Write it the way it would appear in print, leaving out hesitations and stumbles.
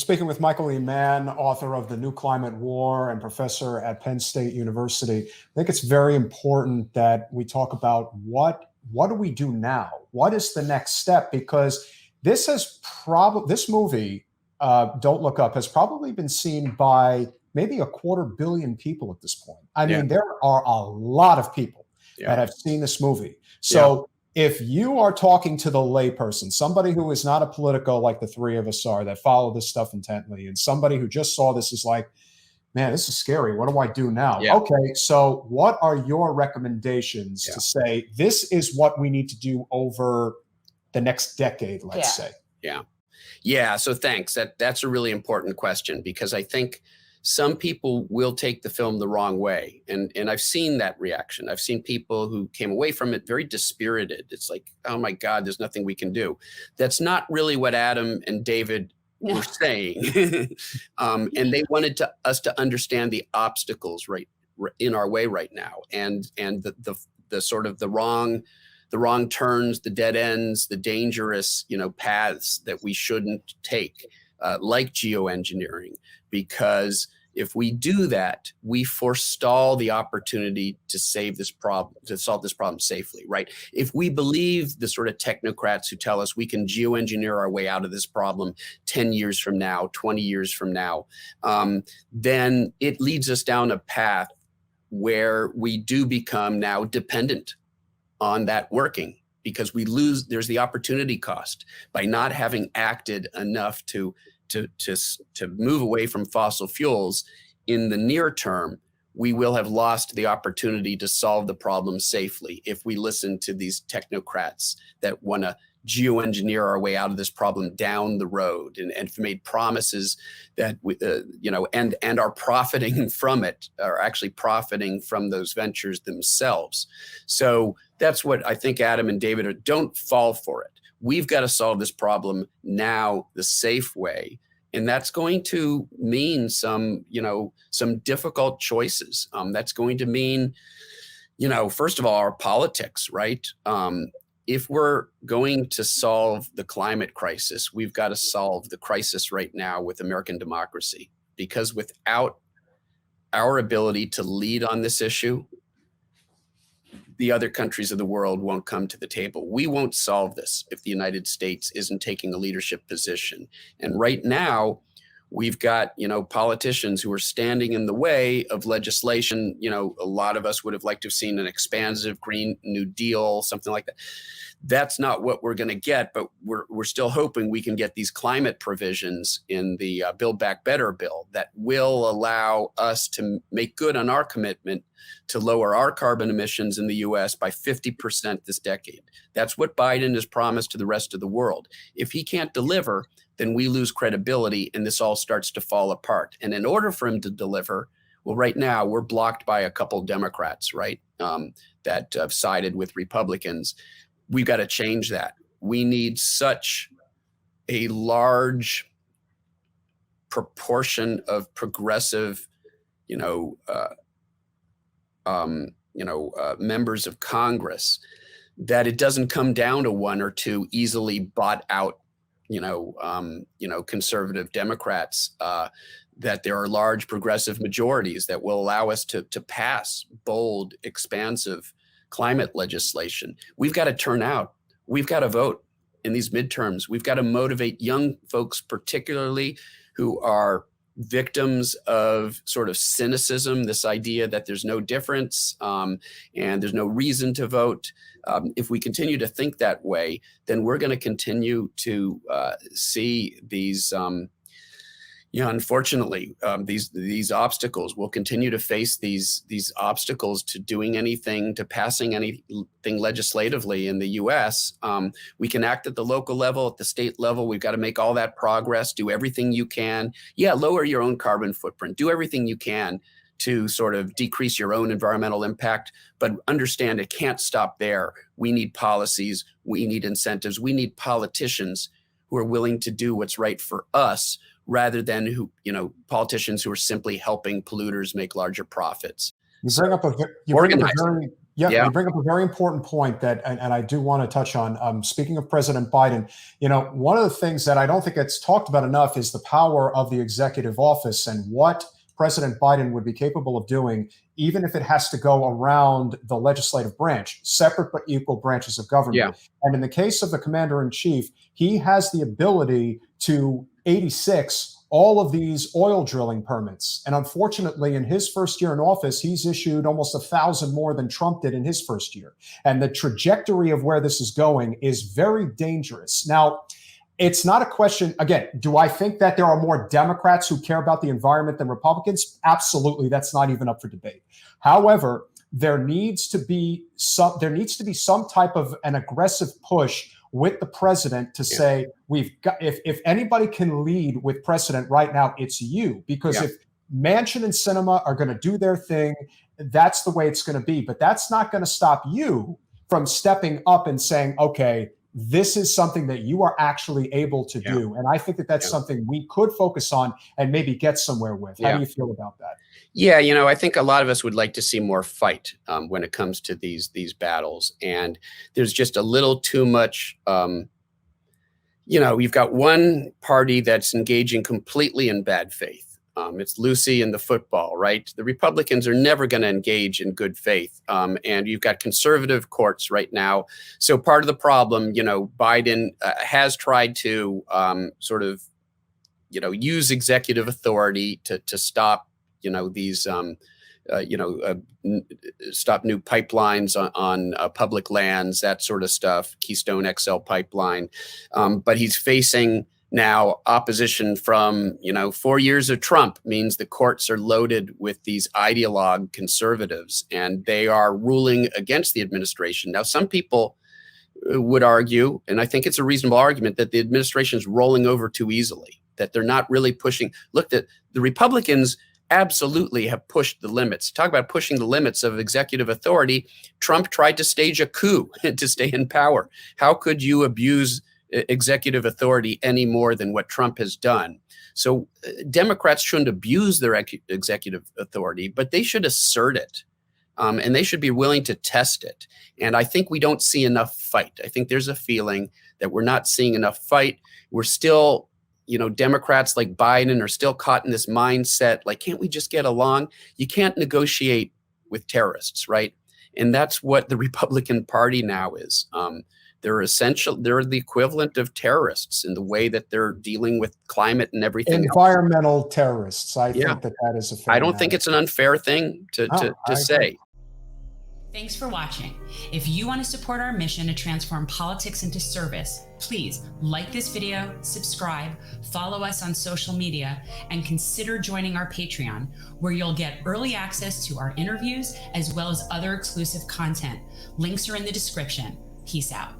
speaking with Michael E. Mann, author of The New Climate War and professor at Penn State University. I think it's very important that we talk about what do we do now? What is the next step? Because this movie, Don't Look Up, has probably been seen by maybe 250 million people at this point. I mean, there are a lot of people that have seen this movie. So if you are talking to the layperson, somebody who is not a politico like the three of us are, that follow this stuff intently, and somebody who just saw this is like, man, this is scary. What do I do now? Okay, so what are your recommendations to say this is what we need to do over the next decade, let's say? Yeah. So thanks. That's a really important question, because I think some people will take the film the wrong way. And I've seen that reaction. I've seen people who came away from it very dispirited. It's like, oh my God, there's nothing we can do. That's not really what Adam and David were saying. And they wanted us to understand the obstacles right in our way right now. And the sort of the wrong turns, the dead ends, the dangerous, paths that we shouldn't take, like geoengineering, because if we do that, we forestall the opportunity to solve this problem safely, right? If we believe the sort of technocrats who tell us we can geoengineer our way out of this problem 10 years from now, 20 years from now, then it leads us down a path where we do become now dependent on that working, because there's the opportunity cost by not having acted enough to move away from fossil fuels. In the near term, we will have lost the opportunity to solve the problem safely if we listen to these technocrats that want to geoengineer our way out of this problem down the road, and have made promises that and are profiting from it, are actually profiting from those ventures themselves. So that's what I think Adam and David are. Don't fall for it. We've got to solve this problem now the safe way. And that's going to mean some difficult choices. That's going to mean, first of all, our politics, right? If we're going to solve the climate crisis, we've got to solve the crisis right now with American democracy, because without our ability to lead on this issue, the other countries of the world won't come to the table. We won't solve this if the United States isn't taking a leadership position. And right now, we've got, politicians who are standing in the way of legislation. A lot of us would have liked to have seen an expansive Green New Deal, something like that. That's not what we're going to get, but we're still hoping we can get these climate provisions in the Build Back Better bill that will allow us to make good on our commitment to lower our carbon emissions in the US by 50% this decade. That's what Biden has promised to the rest of the world. If he can't deliver, then we lose credibility and this all starts to fall apart. And in order for him to deliver, well, right now we're blocked by a couple Democrats, right, that have sided with Republicans. We've got to change that. We need such a large proportion of progressive, members of Congress that it doesn't come down to one or two easily bought out, conservative Democrats, that there are large progressive majorities that will allow us to pass bold, expansive climate legislation. We've got to turn out. We've got to vote in these midterms. We've got to motivate young folks, particularly who are victims of sort of cynicism, this idea that there's no difference and there's no reason to vote. If we continue to think that way, then we're going to continue to see these, unfortunately, these obstacles. We'll continue to face these obstacles to doing anything, to passing anything legislatively in the U.S. We can act at the local level, at the state level. We've got to make all that progress, do everything you can. Yeah, lower your own carbon footprint. Do everything you can to sort of decrease your own environmental impact, but understand it can't stop there. We need policies. We need incentives. We need politicians who are willing to do what's right for us, rather than politicians who are simply helping polluters make larger profits. You bring up a Yeah, you bring up a very important point that, and I do want to touch on. Speaking of President Biden, one of the things that I don't think it's talked about enough is the power of the executive office and what President Biden would be capable of doing, even if it has to go around the legislative branch, separate but equal branches of government. Yeah. And in the case of the commander in chief, he has the ability to 86 all of these oil drilling permits. And unfortunately, in his first year in office, he's issued almost 1,000 more than Trump did in his first year. And the trajectory of where this is going is very dangerous. Now, it's not a question, again, do I think that there are more Democrats who care about the environment than Republicans? Absolutely. That's not even up for debate. However, there needs to be some type of an aggressive push with the president to say, we've got, if anybody can lead with precedent right now, it's you. Because if Manchin and Sinema are going to do their thing, that's the way it's going to be. But that's not going to stop you from stepping up and saying, okay, this is something that you are actually able to do. And I think that that's something we could focus on and maybe get somewhere with. How do you feel about that? Yeah, I think a lot of us would like to see more fight when it comes to these battles. And there's just a little too much, you've got one party that's engaging completely in bad faith. It's Lucy and the football, right? The Republicans are never going to engage in good faith. And you've got conservative courts right now. So part of the problem, Biden has tried to sort of, use executive authority to stop, these, stop new pipelines on public lands, that sort of stuff, Keystone XL pipeline. But he's facing now opposition from, 4 years of Trump means the courts are loaded with these ideologue conservatives, and they are ruling against the administration. Now, some people would argue, and I think it's a reasonable argument, that the administration is rolling over too easily, that they're not really pushing. Look, that the Republicans absolutely have pushed the limits. Talk about pushing the limits of executive authority. Trump tried to stage a coup to stay in power. How could you abuse executive authority any more than what Trump has done? So Democrats shouldn't abuse their executive authority, but they should assert it. And they should be willing to test it. And I think we don't see enough fight. I think there's a feeling that we're not seeing enough fight. We're still, Democrats like Biden are still caught in this mindset, like, can't we just get along? You can't negotiate with terrorists, right? And that's what the Republican Party now is. They're the equivalent of terrorists in the way that they're dealing with climate and everything. Environmental terrorists. I think that is a fair I don't think it's an unfair thing to say. Thanks for watching. If you want to support our mission to transform politics into service, please like this video, subscribe, follow us on social media, and consider joining our Patreon, where you'll get early access to our interviews as well as other exclusive content. Links are in the description. Peace out.